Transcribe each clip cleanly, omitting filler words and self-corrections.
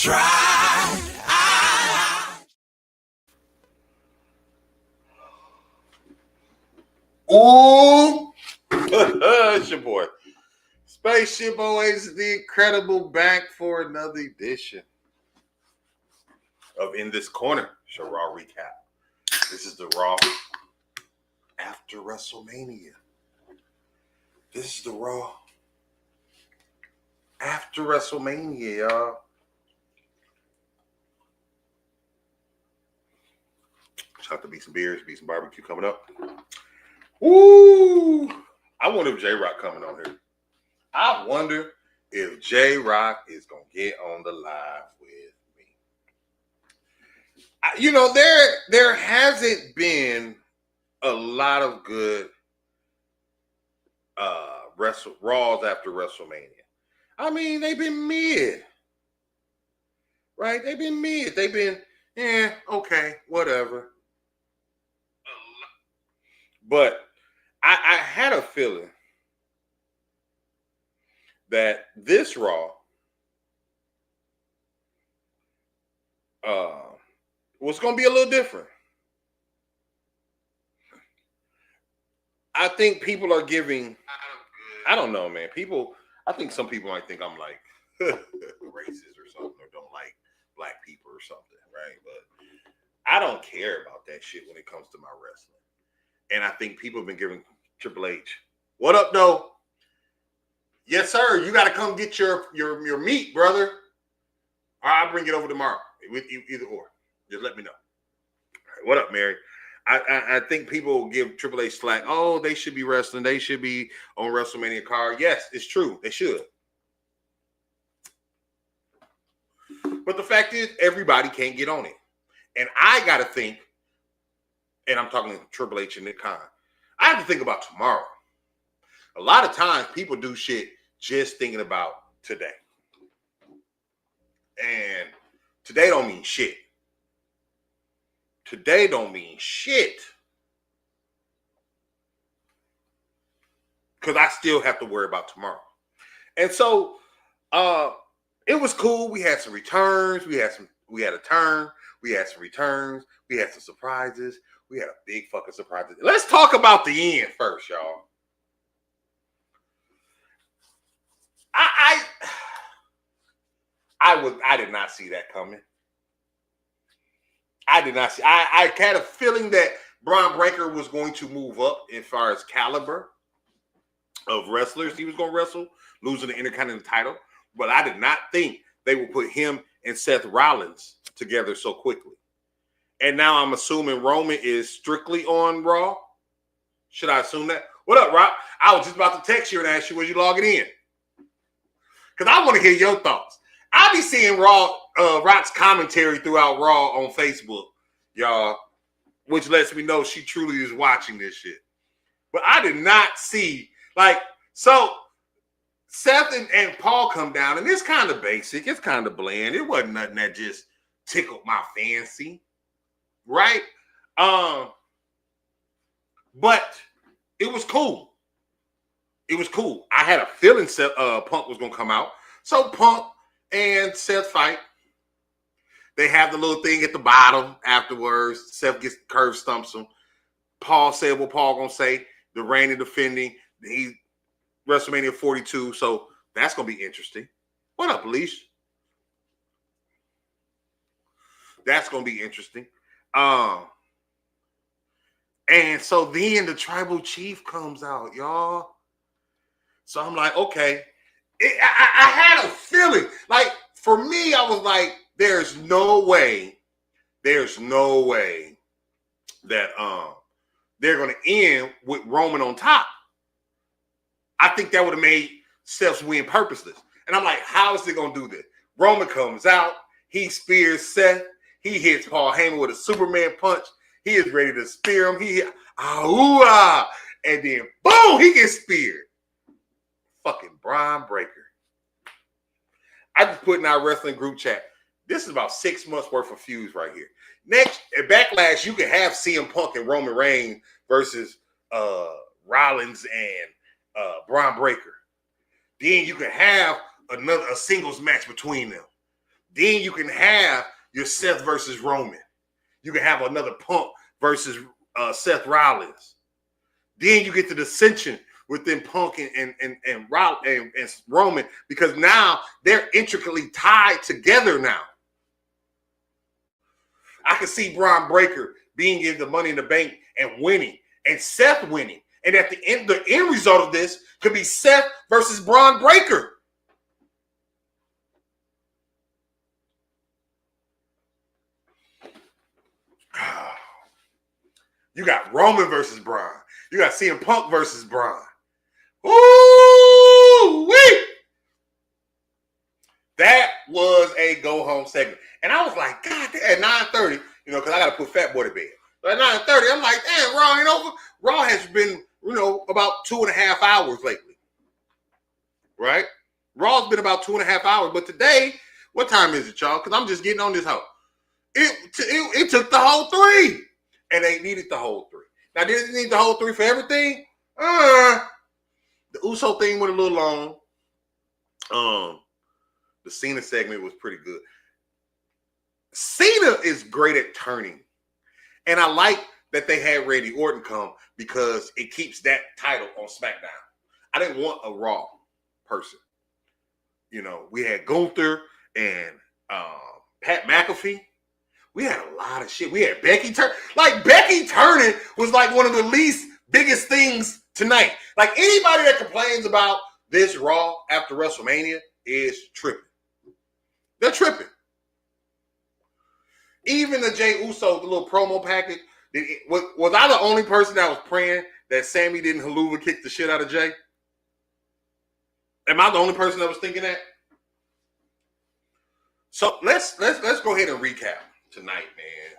Try. Ooh, it's your boy. Spaceship always the incredible back for another edition of In This Corner, show Raw recap. This is the Raw after WrestleMania. This is the Raw after WrestleMania, y'all. Shout out to Be Some Beers, Be Some Barbecue coming up. Ooh, I wonder if J-Rock coming on here. I wonder if J-Rock is going to get on the live with me. You know, there hasn't been a lot of good Raws after WrestleMania. I mean, they've been mid. Right? They've been mid. They've been, okay, whatever. But I had a feeling that this Raw was going to be a little different. I think people are giving, I don't know, man. I think some people might think I'm like racist or something, or don't like black people or something, right? But I don't care about that shit when it comes to my wrestling. And I think people have been giving Triple H, what up, though? Yes, sir. You got to come get your meat, brother. Or I'll bring it over tomorrow. With you, either or. Just let me know. All right, what up, Mary? I think people will give Triple H slack. Oh, they should be wrestling. They should be on WrestleMania card. Yes, it's true. They should. But the fact is, everybody can't get on it. And I got to think, and I'm talking to Triple H and Nick Khan, I have to think about tomorrow. A lot of times people do shit just thinking about today. And today don't mean shit. Today don't mean shit. Because I still have to worry about tomorrow. And so it was cool. We had some returns. We had a turn. We had some returns. We had some surprises. We had a big fucking surprise. Let's talk about the end first, y'all. I did not see that coming. I did not see. I had a feeling that Braun Breaker was going to move up as far as caliber of wrestlers he was going to wrestle, losing the Intercontinental title. But I did not think they would put him and Seth Rollins together so quickly. And now I'm assuming Roman is strictly on Raw. Should I assume that? What up, Rock? I was just about to text you and ask you, were you logging in? Because I want to hear your thoughts. I be seeing Rock's commentary throughout Raw on Facebook, y'all, which lets me know she truly is watching this shit. But I did not see, so Seth and Paul come down, and it's kind of basic. It's kind of bland. It wasn't nothing that just tickled my fancy, right? But it was cool. It was cool. I had a feeling Punk was going to come out. So Punk and Seth fight. They have the little thing at the bottom afterwards. Seth gets curve stumps him. Paul said what Paul going to say. The reigning defending. He WrestleMania 42. So that's going to be interesting. What up, Leash? That's going to be interesting. And so then the tribal chief comes out, y'all. So I'm like, okay. I had a feeling. Like, for me, I was like, there's no way that they're going to end with Roman on top. I think that would have made Seth's win purposeless. And I'm like, how is it going to do this? Roman comes out. He spears Seth. He hits Paul Heyman with a Superman punch. He is ready to spear him. And then, boom, he gets speared. Fucking Braun Breaker. I just put in our wrestling group chat. This is about 6 months worth of feuds right here. Next, at Backlash, you can have CM Punk and Roman Reigns versus Rollins and Braun Breaker. Then you can have a singles match between them. Then you can have your Seth versus Roman. You can have another Punk versus Seth Rollins. Then you get the dissension within Punk and Roman, because now they're intricately tied together now. I can see Braun Breaker being in the Money in the Bank and winning, and Seth winning. And at the end result of this could be Seth versus Braun Breaker. You got Roman versus Braun. You got CM Punk versus Braun. Ooh-wee! That was a go-home segment. And I was like, God, at 9:30, because I got to put Fat Boy to bed. So at 9:30, I'm like, damn, Raw ain't over. Raw has been, about 2.5 hours lately. Right? Raw's been about 2.5 hours. But today, what time is it, y'all? Because I'm just getting on this hoe. It took the whole 3. And they needed the whole 3. Now, did they need the whole 3 for everything? The Uso thing went a little long. The Cena segment was pretty good. Cena is great at turning. And I like that they had Randy Orton come because it keeps that title on SmackDown. I didn't want a Raw person. We had Gunther and Pat McAfee. We had a lot of shit. We had Becky turn. Like, Becky turning was like one of the least biggest things tonight. Like, anybody that complains about this Raw after WrestleMania is tripping. They're tripping. Even the Jey Uso, the little promo package, was I the only person that was praying that Sammy didn't haluva kick the shit out of Jey? Am I the only person that was thinking that? So let's go ahead and recap tonight, man.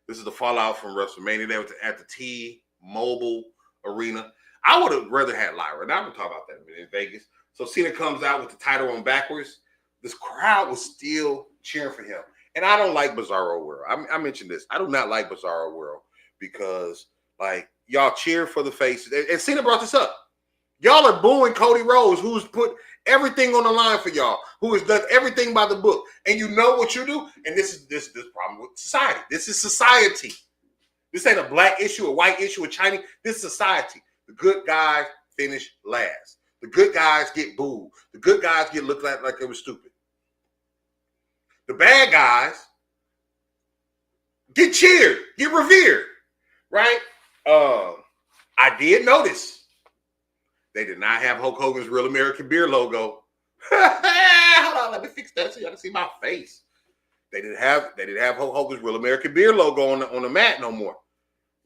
This is the fallout from WrestleMania. They were at the T-Mobile Arena. I would have rather had Lyra. Now I'm going to talk about that in Vegas. So Cena comes out with the title on backwards. This crowd was still cheering for him. And I don't like Bizarro World. I mentioned this. I do not like Bizarro World because, y'all cheer for the faces. And Cena brought this up. Y'all are booing Cody Rhodes, who's put everything on the line for y'all, who has done everything by the book. And you know what you do? And this is this problem with society. This is society. This ain't a black issue, a white issue, a Chinese. This is society. The good guys finish last. The good guys get booed. The good guys get looked at like they were stupid. The bad guys get cheered, get revered, right? I did notice they did not have Hulk Hogan's Real American Beer logo. Hold on, let me fix that so y'all can see my face. They didn't have Hulk Hogan's Real American Beer logo on the mat no more.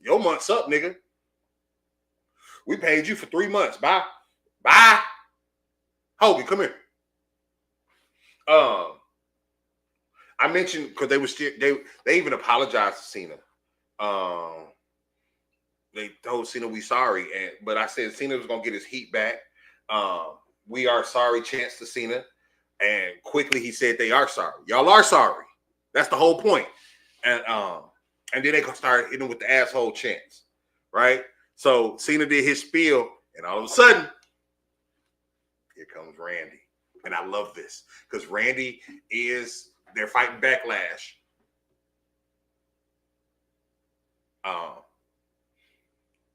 Your month's up, nigga. We paid you for 3 months. Bye. Bye. Hogan, come here. I mentioned because they even apologized to Cena. They told Cena we sorry, but I said Cena was gonna get his heat back. We are sorry, chance to Cena, and quickly he said they are sorry. Y'all are sorry. That's the whole point. And then they started hitting with the asshole chants, right? So Cena did his spiel, and all of a sudden, here comes Randy. And I love this because Randy they're fighting backlash.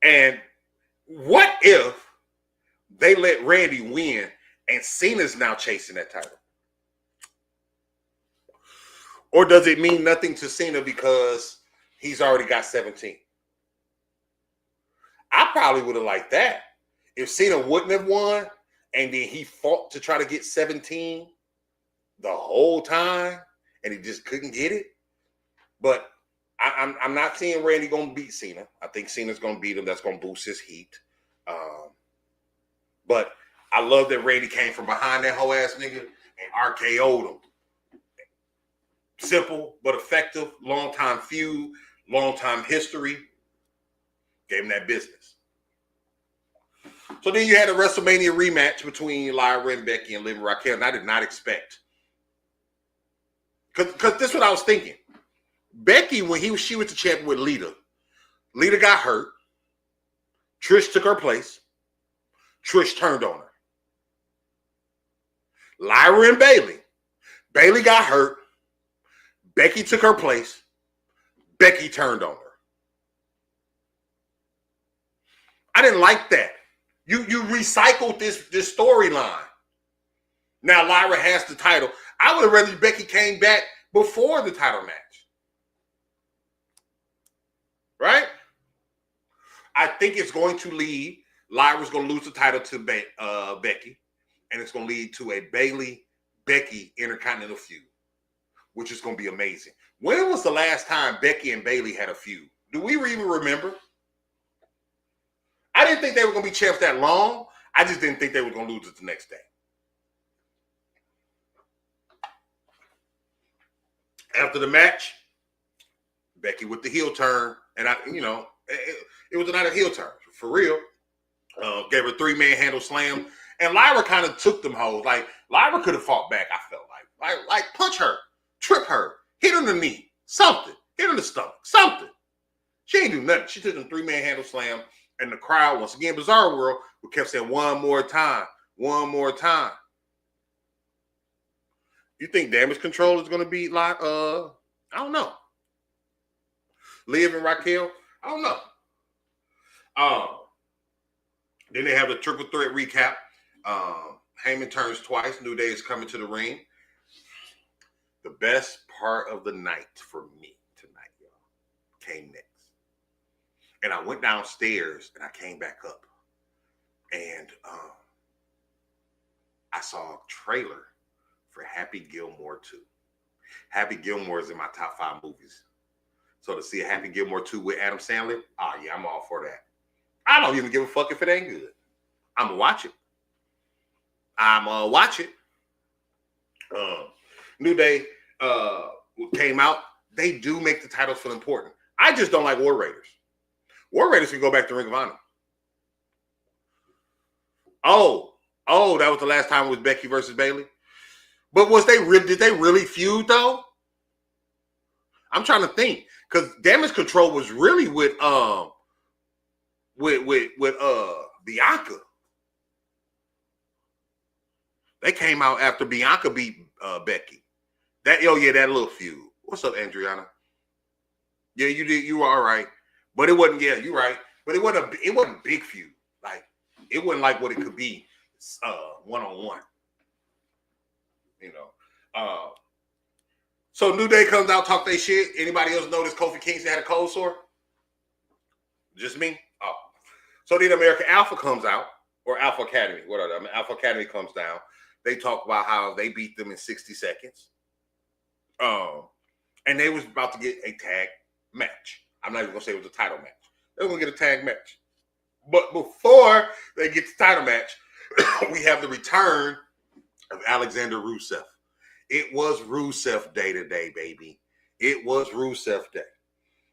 And what if they let Randy win and Cena's now chasing that title? Or does it mean nothing to Cena because he's already got 17? I probably would have liked that. If Cena wouldn't have won and then he fought to try to get 17 the whole time and he just couldn't get it. But I'm not seeing Randy going to beat Cena. I think Cena's going to beat him. That's going to boost his heat. But I love that Randy came from behind that whole ass nigga and RKO'd him. Simple but effective. Long time feud. Long time history. Gave him that business. So then you had a WrestleMania rematch between Lyra and Becky and Liv and Raquel. And I did not expect. Because this is what I was thinking. Becky, when she was the champion with Lita got hurt. Trish took her place. Trish turned on her. Lyra and Bayley got hurt. Becky took her place. Becky turned on her. I didn't like that. You recycled this storyline. Now Lyra has the title. I would have rather Becky came back before the title match. Right? I think it's going to lead. Lyra's going to lose the title to Becky. And it's going to lead to a Bayley-Becky Intercontinental feud, which is going to be amazing. When was the last time Becky and Bayley had a feud? Do we even remember? I didn't think they were going to be champs that long. I just didn't think they were going to lose it the next day. After the match, Becky with the heel turn, and it was another heel turn for real. Gave her 3-man handle slam, and Lyra kind of took them hoes. Like Lyra could have fought back. I felt like punch her, trip her, hit her in the knee, something, hit her in the stomach, something. She ain't do nothing. She took them 3-man handle slam, and the crowd once again, Bizarre World, we kept saying one more time, one more time. You think Damage Control is going to be like, I don't know. Liv and Raquel, I don't know. Then they have the triple threat recap. Heyman turns twice. New Day is coming to the ring. The best part of the night for me tonight, y'all, came next. And I went downstairs and I came back up. And I saw a trailer for Happy Gilmore 2. Happy Gilmore is in my top 5 movies. So to see a Happy Gilmore 2 with Adam Sandler, yeah, I'm all for that. I don't even give a fuck if it ain't good. I'm going to watch it. Watch it. New Day came out. They do make the titles feel important. I just don't like War Raiders. War Raiders can go back to Ring of Honor. Oh, that was the last time it was Becky versus Bayley. But did they really feud though? I'm trying to think, because Damage Control was really with Bianca. They came out after Bianca beat Becky. That little feud. What's up, Adriana? Yeah, you did. You were all right, but it wasn't. Yeah, you're right. But it wasn't a big feud. Like it wasn't like what it could be, 1-on-1. So New Day comes out, talk their shit. Anybody else notice Kofi Kingston had a cold sore? Just me? Oh. So then American Alpha comes out, or Alpha Academy. What are they? Alpha Academy comes down. They talk about how they beat them in 60 seconds. And they was about to get a tag match. I'm not even going to say it was a title match. They were going to get a tag match. But before they get the title match, we have the return of Alexander Rusev. It was Rusev Day today, baby. It was Rusev Day.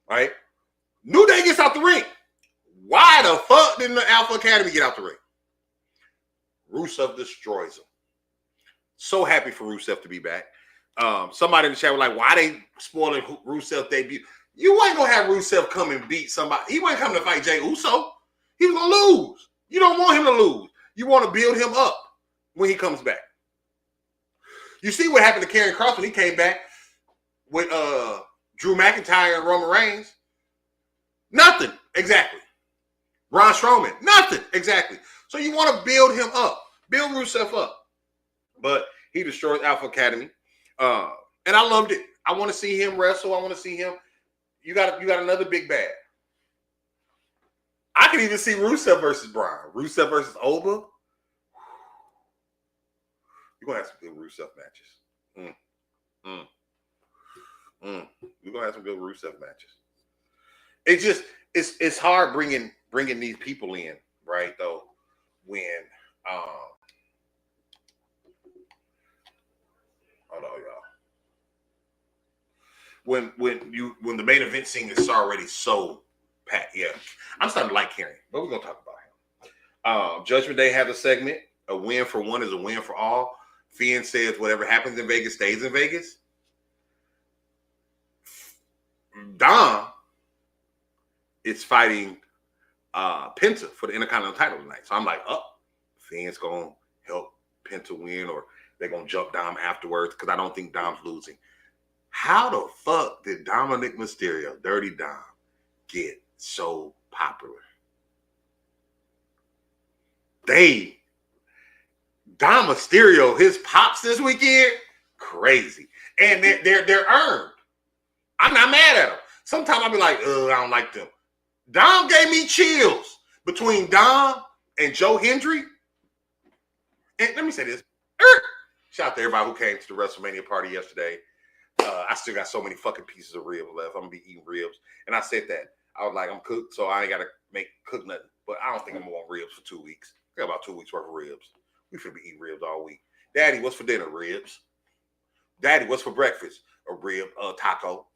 Right? New Day gets out the ring. Why the fuck didn't the Alpha Academy get out the ring? Rusev destroys him. So happy for Rusev to be back. Somebody in the chat was like, why they spoiling Rusev's debut? You ain't going to have Rusev come and beat somebody. He wasn't coming to fight Jey Uso. He was going to lose. You don't want him to lose. You want to build him up when he comes back. You see what happened to Karrion Kross when he came back with Drew McIntyre and Roman Reigns? Nothing. Exactly. Braun Strowman. Nothing. Exactly. So you want to build him up. Build Rusev up. But he destroys Alpha Academy. And I loved it. I want to see him wrestle. I want to see him. You got another big bad. I can even see Rusev versus Braun. Rusev versus Oba. You're going to have some good Rusev matches. You're going to have some good Rusev matches. It's just, it's hard bringing these people in, right, though, when, hold on, y'all. When the main event scene is already so packed, yeah. I'm starting to like Karrion, but we're going to talk about him. Judgment Day had a segment. A win for one is a win for all. Finn says whatever happens in Vegas stays in Vegas. Dom is fighting Penta for the Intercontinental title tonight. So I'm like, Finn's going to help Penta win, or they're going to jump Dom afterwards, because I don't think Dom's losing. How the fuck did Dominic Mysterio, Dirty Dom, get so popular? Dom Mysterio, his pops this weekend, crazy. And they're earned. I'm not mad at them. Sometimes I'll be like, I don't like them. Dom gave me chills between Dom and Joe Hendry. And let me say this. Shout out to everybody who came to the WrestleMania party yesterday. I still got so many fucking pieces of ribs left. I'm going to be eating ribs. And I said that. I was like, I'm cooked, so I ain't got to cook nothing. But I don't think I'm going to want ribs for 2 weeks. I got about 2 weeks worth of ribs. We finna be eating ribs all week. Daddy, what's for dinner? Ribs. Daddy, what's for breakfast? A rib, taco.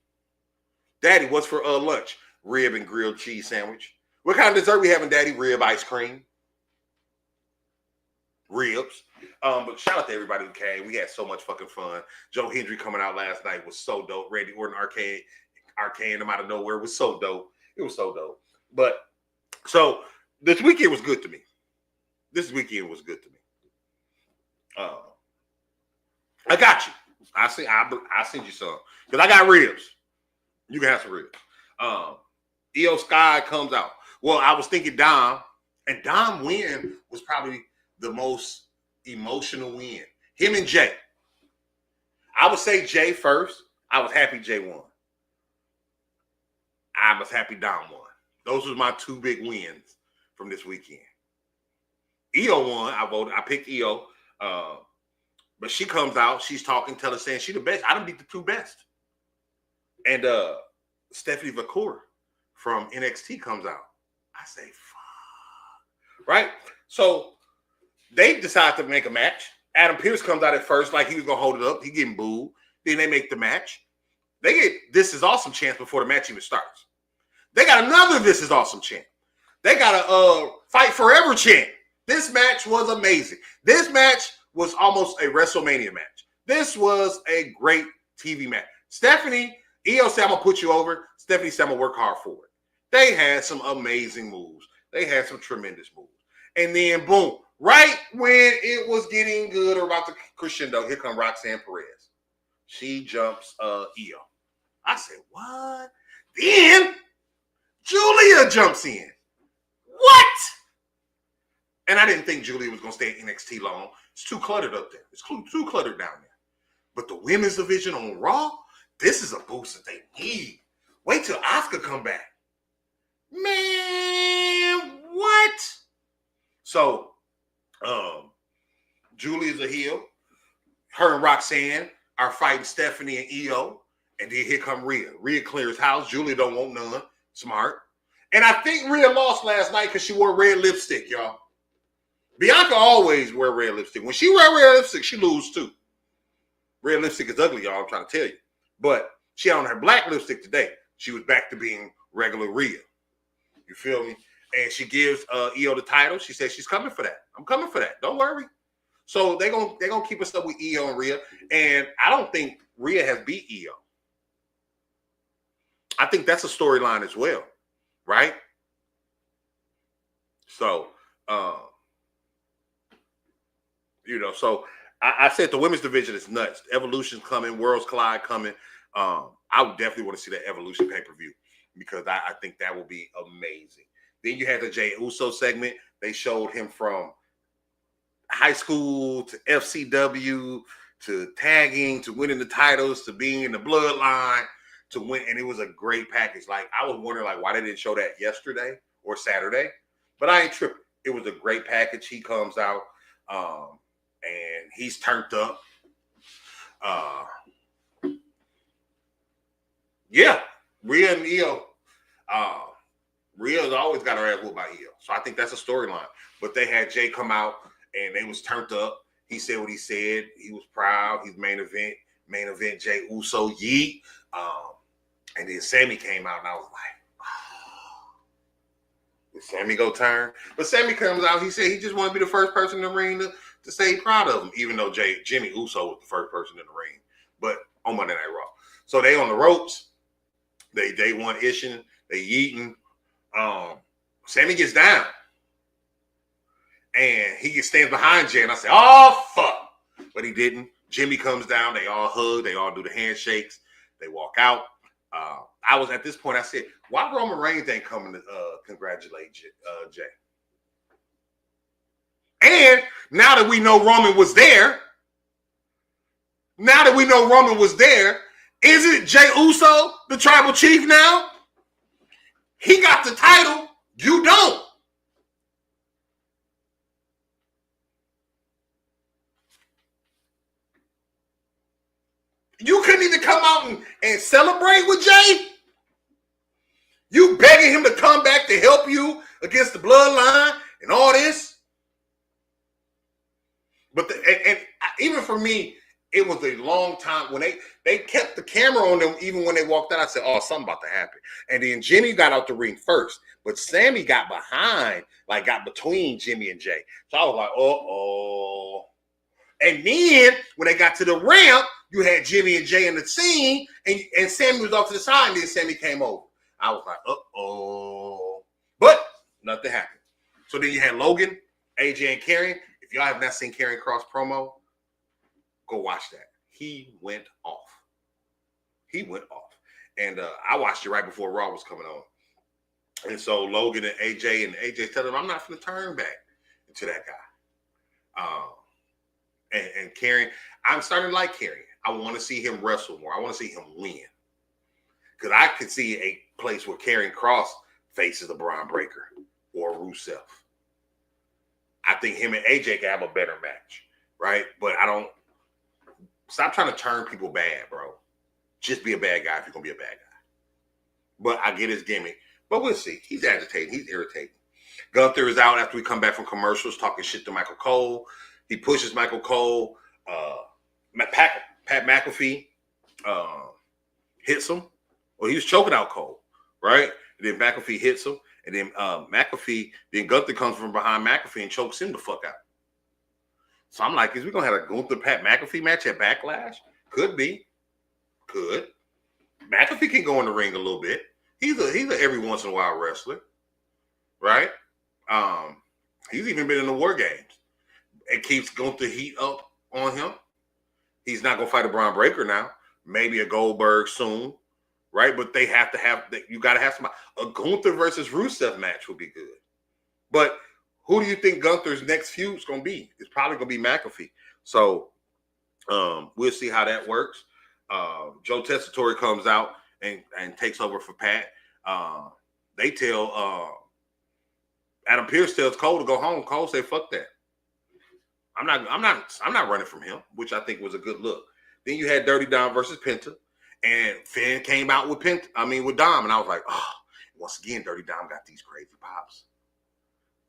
Daddy, what's for lunch? Rib and grilled cheese sandwich. What kind of dessert we having, Daddy? Rib ice cream. Ribs. But shout out to everybody who came. We had so much fucking fun. Joe Hendry coming out last night was so dope. Randy Orton arcade him out of nowhere. It was so dope. It was so dope. But so this weekend was good to me. I got you. I sent you some because I got ribs. You can have some ribs. Io Sky comes out. Well, I was thinking Dom, and Dom win was probably the most emotional win. Him and Jay. I would say Jay first. I was happy Jay won. I was happy Dom won. Those were my 2 big wins from this weekend. Io won. I picked Io. But she comes out. She's talking, saying she the best. I done beat the 2 best. And Stephanie McCool from NXT comes out. I say, fuck. Right? So they decide to make a match. Adam Pearce comes out at first like he was going to hold it up. He getting booed. Then they make the match. They get This Is Awesome chance before the match even starts. They got another This Is Awesome chant. They got a Fight Forever chant. This match was amazing. This match was almost a WrestleMania match. This was a great TV match. Stephanie, Io said, I'm going to put you over. Stephanie said, I'm going to work hard for it. They had some amazing moves. They had some tremendous moves. And then, boom, right when it was getting good or about to crescendo, here comes Roxanne Perez. She jumps Io. I said, what? Then Julia jumps in. What? And I didn't think Julia was going to stay at NXT long. It's too cluttered up there. It's too cluttered down there. But the women's division on Raw, this is a boost that they need. Wait till Asuka come back. Man, what? So, Julia's a heel. Her and Roxanne are fighting Stephanie and Io. And then here come Rhea. Rhea clears house. Julia don't want none. Smart. And I think Rhea lost last night because she wore red lipstick, y'all. Bianca always wear red lipstick. When she wear red lipstick, she lose too. Red lipstick is ugly, y'all. I'm trying to tell you. But she on her black lipstick today. She was back to being regular Rhea. You feel me? And she gives Io the title. She says she's coming for that. I'm coming for that. Don't worry. So they're gonna keep us up with Io and Rhea. And I don't think Rhea has beat Io. I think that's a storyline as well, right? So, so I said the women's division is nuts. Evolution's coming, Worlds Collide coming. I would definitely want to see that Evolution pay-per-view because I think that will be amazing. Then you had the Jey Uso segment. They showed him from high school to FCW to tagging to winning the titles to being in the bloodline to win. And it was a great package. Like, I was wondering, like, why they didn't show that yesterday or Saturday. But I ain't tripping. It was a great package. He comes out and he's turned up. Yeah, Rhea and Io. Rhea's always got her ass whooped by Io. So I think that's a storyline. But they had Jay come out and they was turned up. He said what he said. He was proud. He's main event Jey Uso, yeet. And then Sammy came out and I was like, oh, did Sammy go turn? But Sammy comes out. He said he just wanted to be the first person in the ring to say he's proud of him, even though Jimmy Uso was the first person in the ring. But on Monday Night Raw. So they on the ropes. They want Ishin. They yeeting. Sammy gets down. And he stands behind Jay. And I said, oh, fuck. But he didn't. Jimmy comes down. They all hug. They all do the handshakes. They walk out. I was at this point, I said, why Roman Reigns ain't coming to congratulate Jay? And now that we know Roman was there, isn't Jey Uso the tribal chief now? He got the title. You don't. You couldn't even come out and celebrate with Jay? You begging him to come back to help you against the bloodline and all this? But even for me, it was a long time when they kept the camera on them even when they walked out. I said, oh, something about to happen. And then Jimmy got out the ring first, but Sammy got behind, like got between Jimmy and Jay. So I was like, uh-oh. And then when they got to the ramp, you had Jimmy and Jay in the scene, and Sammy was off to the side, and then Sammy came over. I was like, uh-oh. But nothing happened. So then you had Logan, AJ, and Karrion. If y'all have not seen Karrion Kross promo, go watch that. He went off. And I watched it right before Raw was coming on. And so Logan and AJ telling him, I'm not going to turn back into that guy. And Karrion, I'm starting to like Karrion. I want to see him wrestle more. I want to see him win. Because I could see a place where Karrion Kross faces the Braun Breaker or Rusev. I think him and AJ can have a better match, right? But I don't. Stop trying to turn people bad, bro. Just be a bad guy if you're going to be a bad guy. But I get his gimmick. But we'll see. He's agitating. He's irritating. Gunther is out after we come back from commercials talking shit to Michael Cole. He pushes Michael Cole. Pat McAfee hits him. Well, he was choking out Cole, right? And then McAfee hits him. And then then Gunther comes from behind McAfee and chokes him the fuck out. So I'm like, is we going to have a Gunther Pat McAfee match at Backlash? Could be. Could. McAfee can go in the ring a little bit. He's a every once in a while wrestler, right? He's even been in the War Games. It keeps Gunther heat up on him. He's not going to fight a Braun Breaker now. Maybe a Goldberg soon, right? But they have to have, you got to have somebody. A Gunther versus Rusev match would be good. But who do you think Gunther's next feud is going to be? It's probably going to be McAfee. So we'll see how that works. Joe Tessitore comes out and takes over for Pat. They tell Adam Pearce tells Cole to go home. Cole say, "Fuck that. I'm not running from him," which I think was a good look. Then you had Dirty Dom versus Penta, and Finn came out with Dom, and I was like, oh, once again, Dirty Dom got these crazy pops.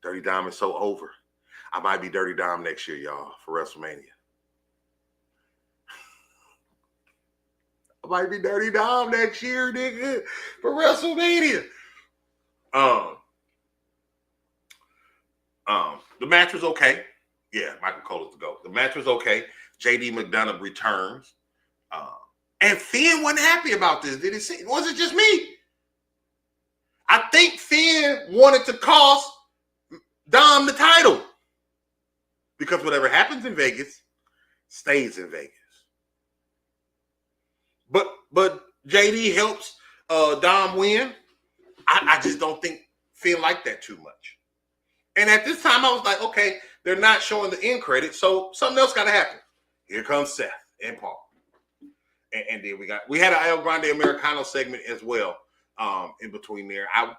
Dirty Dom is so over. I might be Dirty Dom next year, y'all, for WrestleMania. I might be Dirty Dom next year, nigga, for WrestleMania. The match was okay. Yeah, Michael Cole is the GOAT. The match was okay. JD McDonough returns. And Finn wasn't happy about this. Did he see? Was it just me? I think Finn wanted to cost Dom the title. Because whatever happens in Vegas stays in Vegas. But JD helps Dom win. I just don't think Finn liked that too much. And at this time, I was like, okay, they're not showing the end credit, so something else got to happen. Here comes Seth and Paul. And then we had an El Grande Americano segment as well in between there. I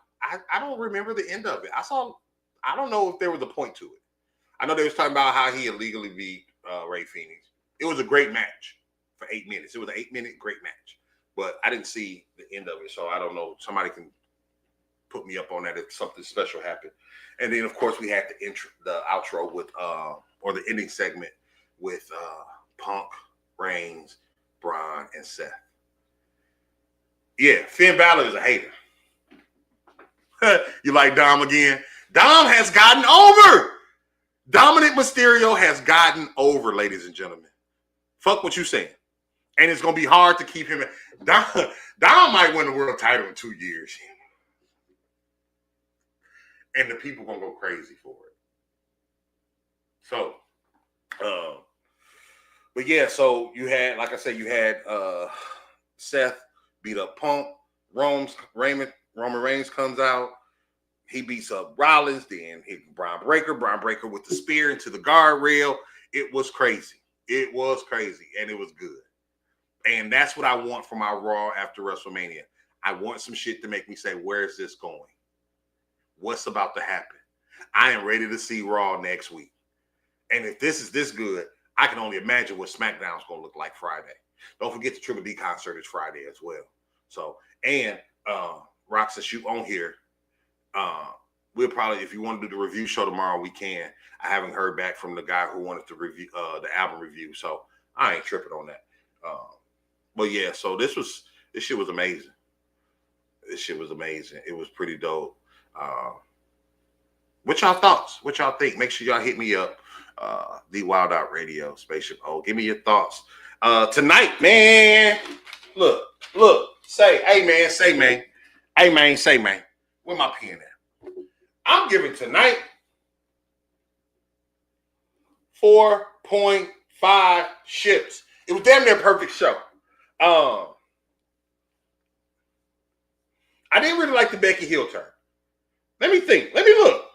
don't remember the end of it. I don't know if there was a point to it. I know they was talking about how he illegally beat Ray Phoenix. It was a great match for 8 minutes. It was an 8-minute great match. But I didn't see the end of it, so I don't know. Somebody can put me up on that if something special happened. And then, of course, we had the outro with, or the ending segment with Punk, Reigns, Braun, and Seth. Yeah, Finn Balor is a hater. You like Dom again? Dom has gotten over. Dominic Mysterio has gotten over, ladies and gentlemen. Fuck what you saying. And it's going to be hard to keep him. Dom might win the world title in 2 years. And the people going to go crazy for it. So, but yeah, so you had, like I said, you had Seth beat up Punk. Roman Reigns comes out. He beats up Rollins. Then hit Braun Breaker. Braun Breaker with the spear into the guardrail. It was crazy. It was crazy, and it was good. And that's what I want for my Raw after WrestleMania. I want some shit to make me say, where is this going? What's about to happen? I am ready to see Raw next week. And if this is this good, I can only imagine what SmackDown's going to look like Friday. Don't forget the Triple D concert is Friday as well. So, and Rock, since you on here, we'll probably, if you want to do the review show tomorrow, we can. I haven't heard back from the guy who wanted to review the album review, so I ain't tripping on that. But yeah, so this shit was amazing. This shit was amazing. It was pretty dope. What y'all thoughts? What y'all think? Make sure y'all hit me up. The Wild Out Radio, Spaceship O. Give me your thoughts. Tonight, man. Look. Say, hey man, say man. Hey man, say man. Where my pen at? I'm giving tonight 4.5 ships. It was damn near a perfect show. I didn't really like the Becky Hill turn. Let me think. Let me look.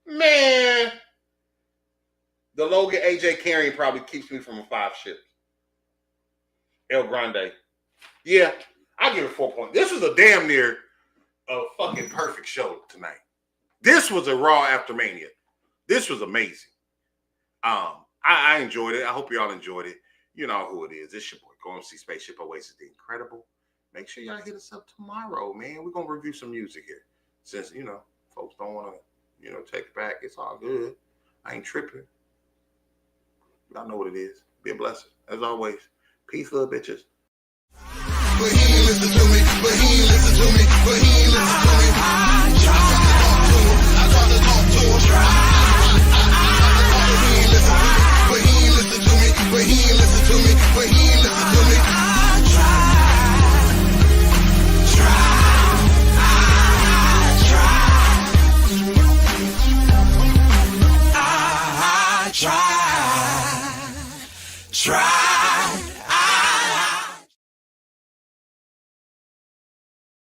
Man, the Logan AJ carrying probably keeps me from a 5 ships. El Grande. Yeah, I give it 4 points. This was a damn near a fucking perfect show tonight. This was a Raw after Mania. This was amazing. I enjoyed it. I hope y'all enjoyed it. You know who it is. It's your boy. Go and see Spaceship Oasis the Incredible. Make sure y'all hit us up tomorrow, man. We're going to review some music here. Since, folks don't want to, take it back. It's all good. I ain't tripping. Y'all know what it is. Be a blessing. As always. Peace, little bitches. But he ain't listen to me. But he ain't listen to me. But he ain't listen to me. I tried to talk to him. He ain't listen to me. But he ain't listen to me. But he ain't listen to me. But he ain't listen to me. Try.